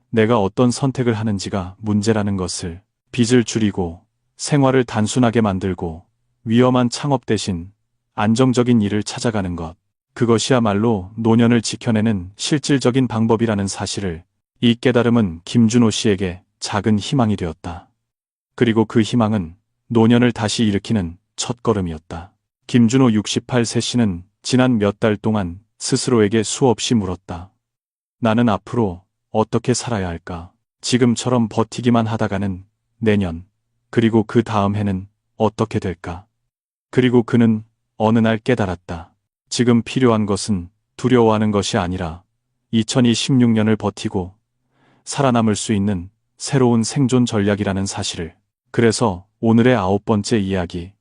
내가 어떤 선택을 하는지가 문제라는 것을. 빚을 줄이고 생활을 단순하게 만들고 위험한 창업 대신 안정적인 일을 찾아가는 것. 그것이야말로 노년을 지켜내는 실질적인 방법이라는 사실을. 이 깨달음은 김준호 씨에게 작은 희망이 되었다. 그리고 그 희망은 노년을 다시 일으키는 첫걸음이었다. 김준호 68세 씨는 지난 몇 달 동안 스스로에게 수없이 물었다. 나는 앞으로 어떻게 살아야 할까? 지금처럼 버티기만 하다가는 내년, 그리고 그 다음 해는 어떻게 될까? 그리고 그는 어느 날 깨달았다. 지금 필요한 것은 두려워하는 것이 아니라 2026년을 버티고 살아남을 수 있는 새로운 생존 전략이라는 사실을. 그래서 오늘의 9번째 이야기.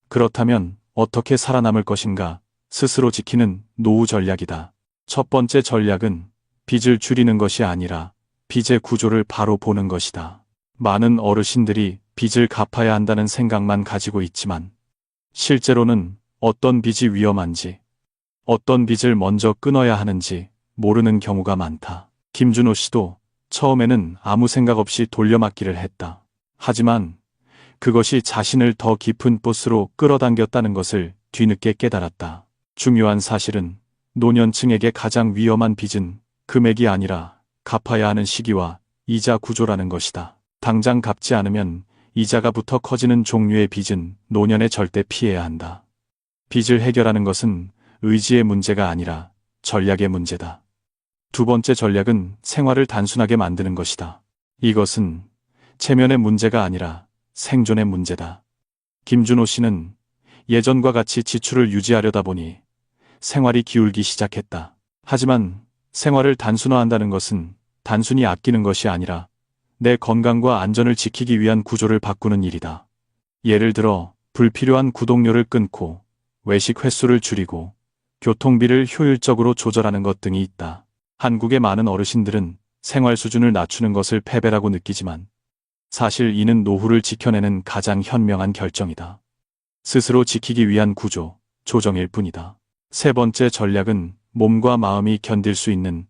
그렇다면 어떻게 살아남을 것인가? 스스로 지키는 노후 전략이다. 첫 번째 전략은 빚을 줄이는 것이 아니라 빚의 구조를 바로 보는 것이다. 많은 어르신들이 빚을 갚아야 한다는 생각만 가지고 있지만 실제로는 어떤 빚이 위험한지, 어떤 빚을 먼저 끊어야 하는지 모르는 경우가 많다. 김준호 씨도 처음에는 아무 생각 없이 돌려막기를 했다. 하지만 그것이 자신을 더 깊은 봇으로 끌어당겼다는 것을 뒤늦게 깨달았다. 중요한 사실은 노년층에게 가장 위험한 빚은 금액이 아니라 갚아야 하는 시기와 이자 구조라는 것이다. 당장 갚지 않으면 이자가 붙어 커지는 종류의 빚은 노년에 절대 피해야 한다. 빚을 해결하는 것은 의지의 문제가 아니라 전략의 문제다. 두 번째 전략은 생활을 단순하게 만드는 것이다. 이것은 체면의 문제가 아니라 생존의 문제다. 김준호 씨는 예전과 같이 지출을 유지하려다 보니 생활이 기울기 시작했다. 하지만 생활을 단순화한다는 것은 단순히 아끼는 것이 아니라 내 건강과 안전을 지키기 위한 구조를 바꾸는 일이다. 예를 들어 불필요한 구독료를 끊고 외식 횟수를 줄이고 교통비를 효율적으로 조절하는 것 등이 있다. 한국의 많은 어르신들은 생활 수준을 낮추는 것을 패배라고 느끼지만 사실 이는 노후를 지켜내는 가장 현명한 결정이다. 스스로 지키기 위한 구조, 조정일 뿐이다. 세 번째 전략은 몸과 마음이 견딜 수 있는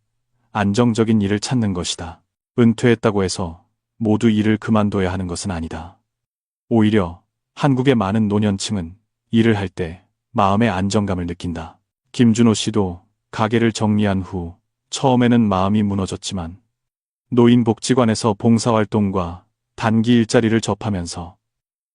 안정적인 일을 찾는 것이다. 은퇴했다고 해서 모두 일을 그만둬야 하는 것은 아니다. 오히려 한국의 많은 노년층은 일을 할 때 마음의 안정감을 느낀다. 김준호 씨도 가게를 정리한 후 처음에는 마음이 무너졌지만 노인복지관에서 봉사활동과 단기 일자리를 접하면서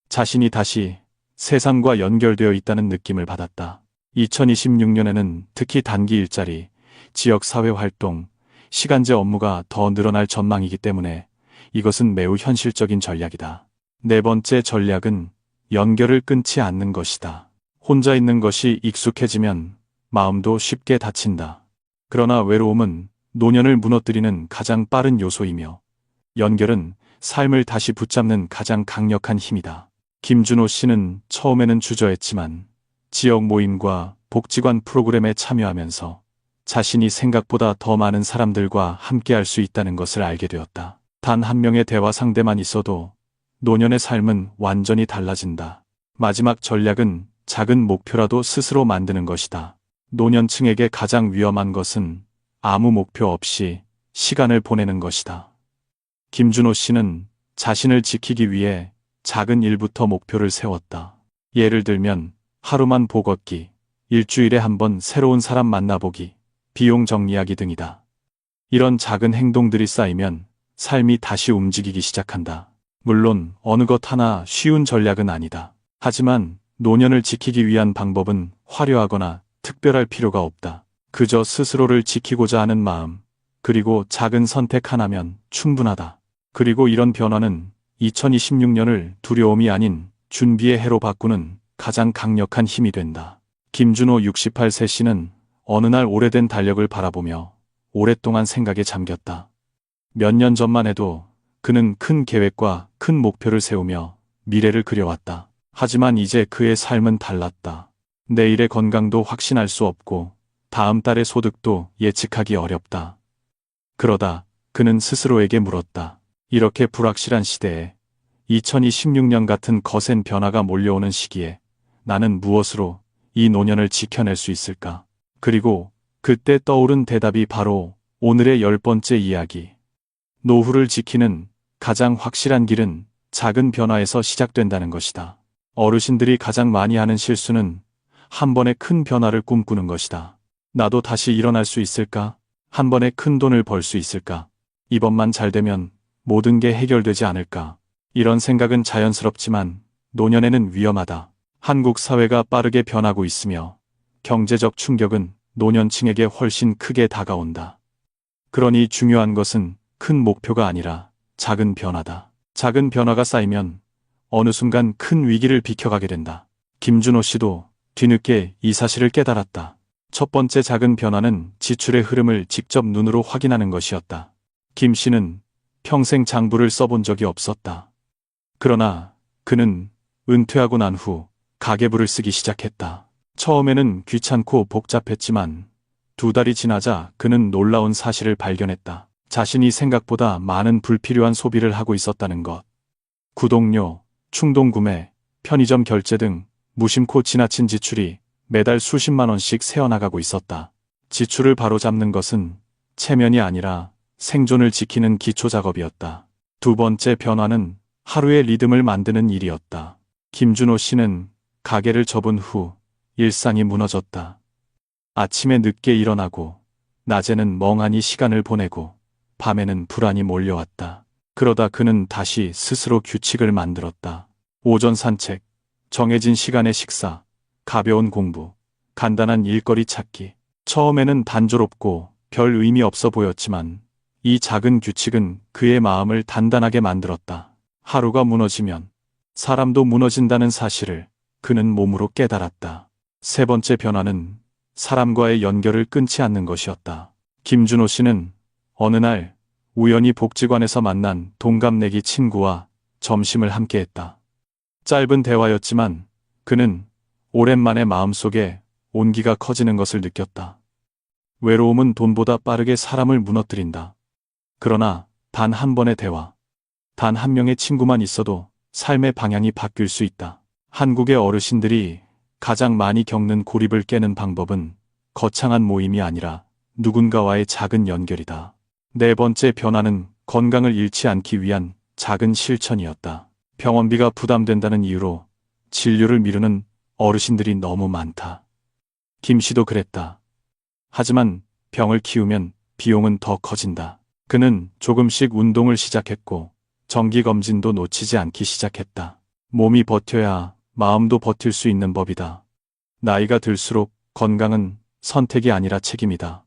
자신이 다시 세상과 연결되어 있다는 느낌을 받았다. 2026년에는 특히 단기 일자리, 지역사회활동, 시간제 업무가 더 늘어날 전망이기 때문에 이것은 매우 현실적인 전략이다. 네 번째 전략은 연결을 끊지 않는 것이다. 혼자 있는 것이 익숙해지면 마음도 쉽게 다친다. 그러나 외로움은 노년을 무너뜨리는 가장 빠른 요소이며 연결은 삶을 다시 붙잡는 가장 강력한 힘이다. 김준호 씨는 처음에는 주저했지만 지역 모임과 복지관 프로그램에 참여하면서 자신이 생각보다 더 많은 사람들과 함께할 수 있다는 것을 알게 되었다. 단 한 명의 대화 상대만 있어도 노년의 삶은 완전히 달라진다. 마지막 전략은 작은 목표라도 스스로 만드는 것이다. 노년층에게 가장 위험한 것은 아무 목표 없이 시간을 보내는 것이다. 김준호 씨는 자신을 지키기 위해 작은 일부터 목표를 세웠다. 예를 들면 하루만 보 걷기, 일주일에 한 번 새로운 사람 만나보기, 비용 정리하기 등이다. 이런 작은 행동들이 쌓이면 삶이 다시 움직이기 시작한다. 물론 어느 것 하나 쉬운 전략은 아니다. 하지만 노년을 지키기 위한 방법은 화려하거나 특별할 필요가 없다. 그저 스스로를 지키고자 하는 마음, 그리고 작은 선택 하나면 충분하다. 그리고 이런 변화는 2026년을 두려움이 아닌 준비의 해로 바꾸는 가장 강력한 힘이 된다. 김준호 68세 씨는 어느 날 오래된 달력을 바라보며 오랫동안 생각에 잠겼다. 몇 년 전만 해도 그는 큰 계획과 큰 목표를 세우며 미래를 그려왔다. 하지만 이제 그의 삶은 달랐다. 내일의 건강도 확신할 수 없고 다음 달의 소득도 예측하기 어렵다. 그러다 그는 스스로에게 물었다. 이렇게 불확실한 시대에 2026년 같은 거센 변화가 몰려오는 시기에 나는 무엇으로 이 노년을 지켜낼 수 있을까? 그리고 그때 떠오른 대답이 바로 오늘의 10번째 이야기. 노후를 지키는 가장 확실한 길은 작은 변화에서 시작된다는 것이다. 어르신들이 가장 많이 하는 실수는 한 번의 큰 변화를 꿈꾸는 것이다. 나도 다시 일어날 수 있을까? 한 번에 큰 돈을 벌 수 있을까? 이번만 잘 되면 모든 게 해결되지 않을까? 이런 생각은 자연스럽지만 노년에는 위험하다. 한국 사회가 빠르게 변하고 있으며 경제적 충격은 노년층에게 훨씬 크게 다가온다. 그러니 중요한 것은 큰 목표가 아니라 작은 변화다. 작은 변화가 쌓이면 어느 순간 큰 위기를 비켜가게 된다. 김준호 씨도 뒤늦게 이 사실을 깨달았다. 첫 번째 작은 변화는 지출의 흐름을 직접 눈으로 확인하는 것이었다. 김 씨는 평생 장부를 써본 적이 없었다. 그러나 그는 은퇴하고 난 후 가계부를 쓰기 시작했다. 처음에는 귀찮고 복잡했지만 2달이 지나자 그는 놀라운 사실을 발견했다. 자신이 생각보다 많은 불필요한 소비를 하고 있었다는 것. 구독료, 충동구매, 편의점 결제 등 무심코 지나친 지출이 매달 수십만 원씩 새어나가고 있었다. 지출을 바로잡는 것은 체면이 아니라 생존을 지키는 기초 작업이었다. 두 번째 변화는 하루의 리듬을 만드는 일이었다. 김준호 씨는 가게를 접은 후 일상이 무너졌다. 아침에 늦게 일어나고 낮에는 멍하니 시간을 보내고 밤에는 불안이 몰려왔다. 그러다 그는 다시 스스로 규칙을 만들었다. 오전 산책, 정해진 시간의 식사, 가벼운 공부, 간단한 일거리 찾기. 처음에는 단조롭고 별 의미 없어 보였지만 이 작은 규칙은 그의 마음을 단단하게 만들었다. 하루가 무너지면 사람도 무너진다는 사실을 그는 몸으로 깨달았다. 세 번째 변화는 사람과의 연결을 끊지 않는 것이었다. 김준호 씨는 어느 날 우연히 복지관에서 만난 동갑내기 친구와 점심을 함께했다. 짧은 대화였지만 그는 오랜만에 마음속에 온기가 커지는 것을 느꼈다. 외로움은 돈보다 빠르게 사람을 무너뜨린다. 그러나 단 한 번의 대화, 단 한 명의 친구만 있어도 삶의 방향이 바뀔 수 있다. 한국의 어르신들이 가장 많이 겪는 고립을 깨는 방법은 거창한 모임이 아니라 누군가와의 작은 연결이다. 네 번째 변화는 건강을 잃지 않기 위한 작은 실천이었다. 병원비가 부담된다는 이유로 진료를 미루는 어르신들이 너무 많다. 김 씨도 그랬다. 하지만 병을 키우면 비용은 더 커진다. 그는 조금씩 운동을 시작했고 정기검진도 놓치지 않기 시작했다. 몸이 버텨야 마음도 버틸 수 있는 법이다. 나이가 들수록 건강은 선택이 아니라 책임이다.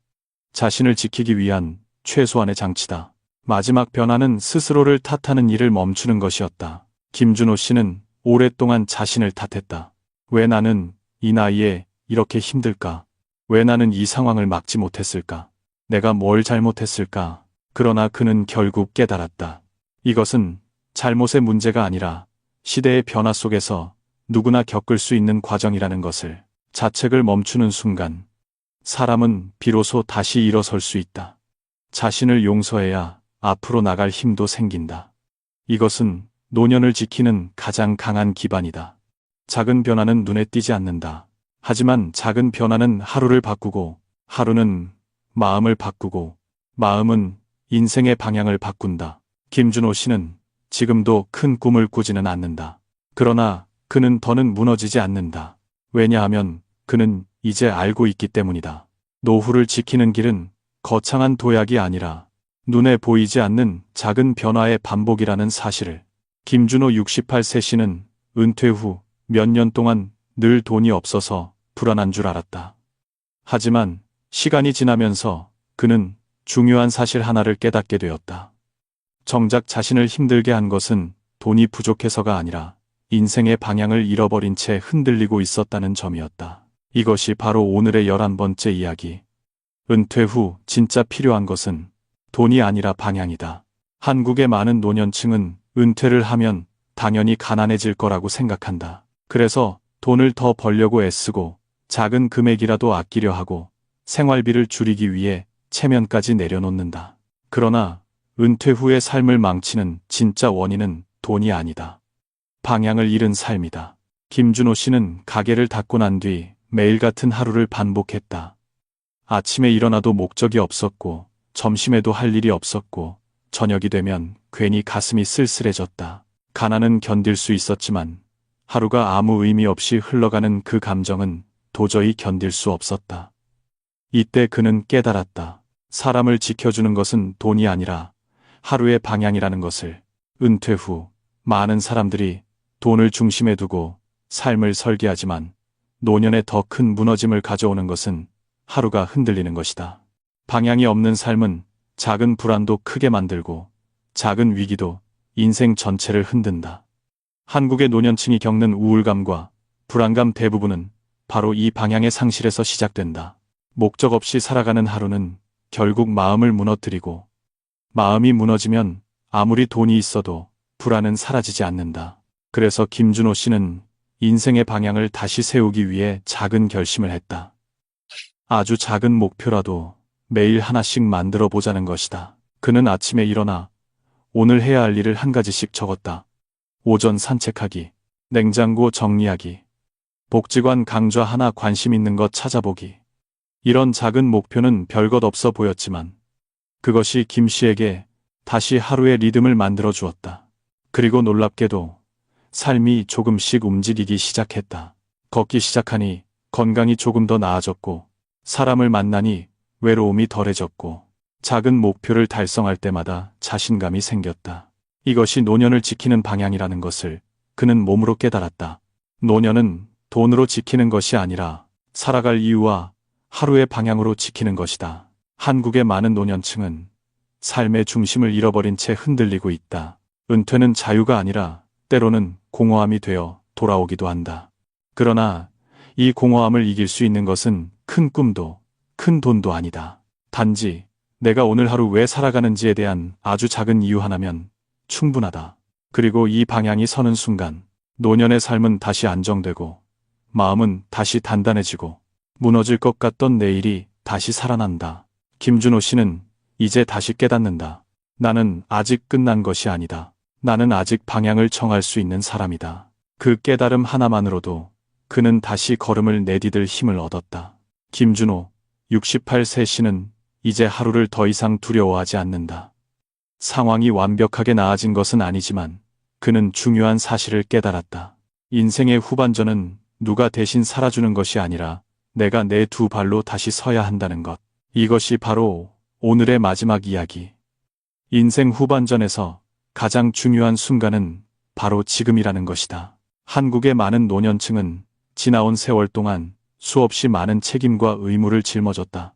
자신을 지키기 위한 최소한의 장치다. 마지막 변화는 스스로를 탓하는 일을 멈추는 것이었다. 김준호 씨는 오랫동안 자신을 탓했다. 왜 나는 이 나이에 이렇게 힘들까? 왜 나는 이 상황을 막지 못했을까? 내가 뭘 잘못했을까? 그러나 그는 결국 깨달았다. 이것은 잘못의 문제가 아니라 시대의 변화 속에서 누구나 겪을 수 있는 과정이라는 것을. 자책을 멈추는 순간 사람은 비로소 다시 일어설 수 있다. 자신을 용서해야 앞으로 나갈 힘도 생긴다. 이것은 노년을 지키는 가장 강한 기반이다. 작은 변화는 눈에 띄지 않는다. 하지만 작은 변화는 하루를 바꾸고, 하루는 마음을 바꾸고, 마음은 인생의 방향을 바꾼다. 김준호 씨는 지금도 큰 꿈을 꾸지는 않는다. 그러나 그는 더는 무너지지 않는다. 왜냐하면 그는 이제 알고 있기 때문이다. 노후를 지키는 길은 거창한 도약이 아니라 눈에 보이지 않는 작은 변화의 반복이라는 사실을. 김준호 68세 씨는 은퇴 후 몇 년 동안 늘 돈이 없어서 불안한 줄 알았다. 하지만 시간이 지나면서 그는 중요한 사실 하나를 깨닫게 되었다. 정작 자신을 힘들게 한 것은 돈이 부족해서가 아니라 인생의 방향을 잃어버린 채 흔들리고 있었다는 점이었다. 이것이 바로 오늘의 11번째 이야기. 은퇴 후 진짜 필요한 것은 돈이 아니라 방향이다. 한국의 많은 노년층은 은퇴를 하면 당연히 가난해질 거라고 생각한다. 그래서 돈을 더 벌려고 애쓰고 작은 금액이라도 아끼려 하고 생활비를 줄이기 위해 체면까지 내려놓는다. 그러나 은퇴 후의 삶을 망치는 진짜 원인은 돈이 아니다. 방향을 잃은 삶이다. 김준호 씨는 가게를 닫고 난 뒤 매일 같은 하루를 반복했다. 아침에 일어나도 목적이 없었고, 점심에도 할 일이 없었고, 저녁이 되면 괜히 가슴이 쓸쓸해졌다. 가난은 견딜 수 있었지만 하루가 아무 의미 없이 흘러가는 그 감정은 도저히 견딜 수 없었다. 이때 그는 깨달았다. 사람을 지켜주는 것은 돈이 아니라 하루의 방향이라는 것을. 은퇴 후 많은 사람들이 돈을 중심에 두고 삶을 설계하지만 노년에 더 큰 무너짐을 가져오는 것은 하루가 흔들리는 것이다. 방향이 없는 삶은 작은 불안도 크게 만들고 작은 위기도 인생 전체를 흔든다. 한국의 노년층이 겪는 우울감과 불안감 대부분은 바로 이 방향의 상실에서 시작된다. 목적 없이 살아가는 하루는 결국 마음을 무너뜨리고, 마음이 무너지면 아무리 돈이 있어도 불안은 사라지지 않는다. 그래서 김준호 씨는 인생의 방향을 다시 세우기 위해 작은 결심을 했다. 아주 작은 목표라도 매일 하나씩 만들어 보자는 것이다. 그는 아침에 일어나 오늘 해야 할 일을 한 가지씩 적었다. 오전 산책하기, 냉장고 정리하기, 복지관 강좌 하나 관심 있는 것 찾아보기. 이런 작은 목표는 별것 없어 보였지만 그것이 김 씨에게 다시 하루의 리듬을 만들어 주었다. 그리고 놀랍게도 삶이 조금씩 움직이기 시작했다. 걷기 시작하니 건강이 조금 더 나아졌고, 사람을 만나니 외로움이 덜해졌고, 작은 목표를 달성할 때마다 자신감이 생겼다. 이것이 노년을 지키는 방향이라는 것을 그는 몸으로 깨달았다. 노년은 돈으로 지키는 것이 아니라 살아갈 이유와 하루의 방향으로 지키는 것이다. 한국의 많은 노년층은 삶의 중심을 잃어버린 채 흔들리고 있다. 은퇴는 자유가 아니라 때로는 공허함이 되어 돌아오기도 한다. 그러나 이 공허함을 이길 수 있는 것은 큰 꿈도 큰 돈도 아니다. 단지 내가 오늘 하루 왜 살아가는지에 대한 아주 작은 이유 하나면 충분하다. 그리고 이 방향이 서는 순간 노년의 삶은 다시 안정되고 마음은 다시 단단해지고 무너질 것 같던 내일이 다시 살아난다. 김준호 씨는 이제 다시 깨닫는다. 나는 아직 끝난 것이 아니다. 나는 아직 방향을 정할 수 있는 사람이다. 그 깨달음 하나만으로도 그는 다시 걸음을 내디딜 힘을 얻었다. 김준호, 68세 씨는 이제 하루를 더 이상 두려워하지 않는다. 상황이 완벽하게 나아진 것은 아니지만 그는 중요한 사실을 깨달았다. 인생의 후반전은 누가 대신 살아주는 것이 아니라 내가 내 두 발로 다시 서야 한다는 것. 이것이 바로 오늘의 마지막 이야기. 인생 후반전에서 가장 중요한 순간은 바로 지금이라는 것이다. 한국의 많은 노년층은 지나온 세월 동안 수없이 많은 책임과 의무를 짊어졌다.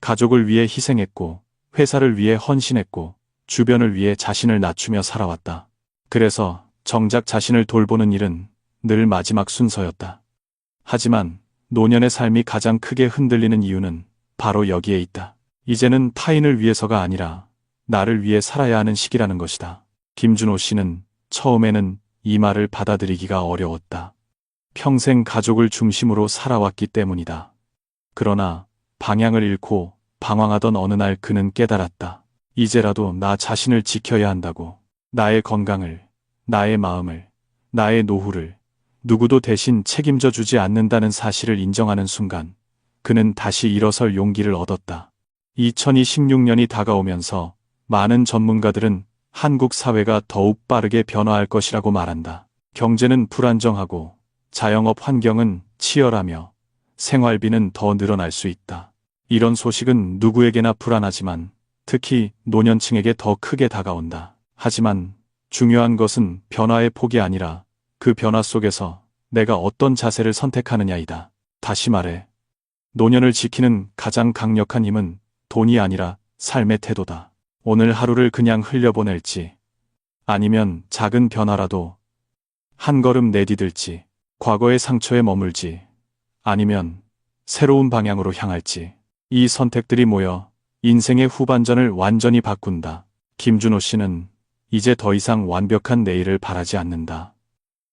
가족을 위해 희생했고, 회사를 위해 헌신했고, 주변을 위해 자신을 낮추며 살아왔다. 그래서 정작 자신을 돌보는 일은 늘 마지막 순서였다. 하지만 노년의 삶이 가장 크게 흔들리는 이유는 바로 여기에 있다. 이제는 타인을 위해서가 아니라 나를 위해 살아야 하는 시기라는 것이다. 김준호 씨는 처음에는 이 말을 받아들이기가 어려웠다. 평생 가족을 중심으로 살아왔기 때문이다. 그러나 방향을 잃고 방황하던 어느 날 그는 깨달았다. 이제라도 나 자신을 지켜야 한다고. 나의 건강을, 나의 마음을, 나의 노후를 누구도 대신 책임져 주지 않는다는 사실을 인정하는 순간 그는 다시 일어설 용기를 얻었다. 2026년이 다가오면서 많은 전문가들은 한국 사회가 더욱 빠르게 변화할 것이라고 말한다. 경제는 불안정하고 자영업 환경은 치열하며 생활비는 더 늘어날 수 있다. 이런 소식은 누구에게나 불안하지만 특히 노년층에게 더 크게 다가온다. 하지만 중요한 것은 변화의 폭이 아니라 그 변화 속에서 내가 어떤 자세를 선택하느냐이다. 다시 말해, 노년을 지키는 가장 강력한 힘은 돈이 아니라 삶의 태도다. 오늘 하루를 그냥 흘려보낼지, 아니면 작은 변화라도 한 걸음 내디딜지, 과거의 상처에 머물지, 아니면 새로운 방향으로 향할지, 이 선택들이 모여 인생의 후반전을 완전히 바꾼다. 김준호 씨는 이제 더 이상 완벽한 내일을 바라지 않는다.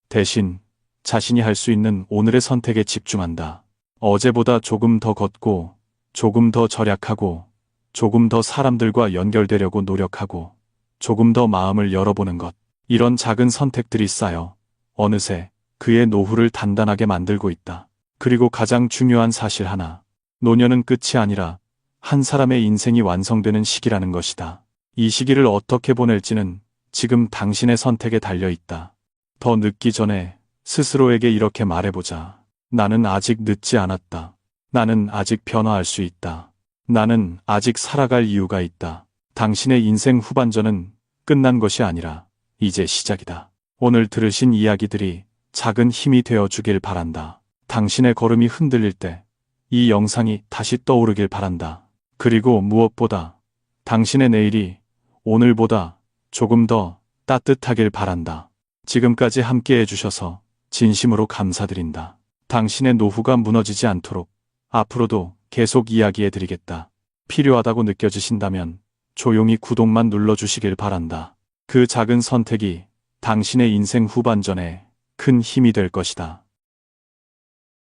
대신 자신이 할 수 있는 오늘의 선택에 집중한다. 어제보다 조금 더 걷고, 조금 더 절약하고, 조금 더 사람들과 연결되려고 노력하고, 조금 더 마음을 열어보는 것. 이런 작은 선택들이 쌓여 어느새 그의 노후를 단단하게 만들고 있다. 그리고 가장 중요한 사실 하나. 노년은 끝이 아니라 한 사람의 인생이 완성되는 시기라는 것이다. 이 시기를 어떻게 보낼지는 지금 당신의 선택에 달려 있다. 더 늦기 전에 스스로에게 이렇게 말해보자. 나는 아직 늦지 않았다. 나는 아직 변화할 수 있다. 나는 아직 살아갈 이유가 있다. 당신의 인생 후반전은 끝난 것이 아니라 이제 시작이다. 오늘 들으신 이야기들이 작은 힘이 되어 주길 바란다. 당신의 걸음이 흔들릴 때 이 영상이 다시 떠오르길 바란다. 그리고 무엇보다 당신의 내일이 오늘보다 조금 더 따뜻하길 바란다. 지금까지 함께 해주셔서 진심으로 감사드린다. 당신의 노후가 무너지지 않도록 앞으로도 계속 이야기해드리겠다. 필요하다고 느껴지신다면 조용히 구독만 눌러주시길 바란다. 그 작은 선택이 당신의 인생 후반전에 큰 힘이 될 것이다.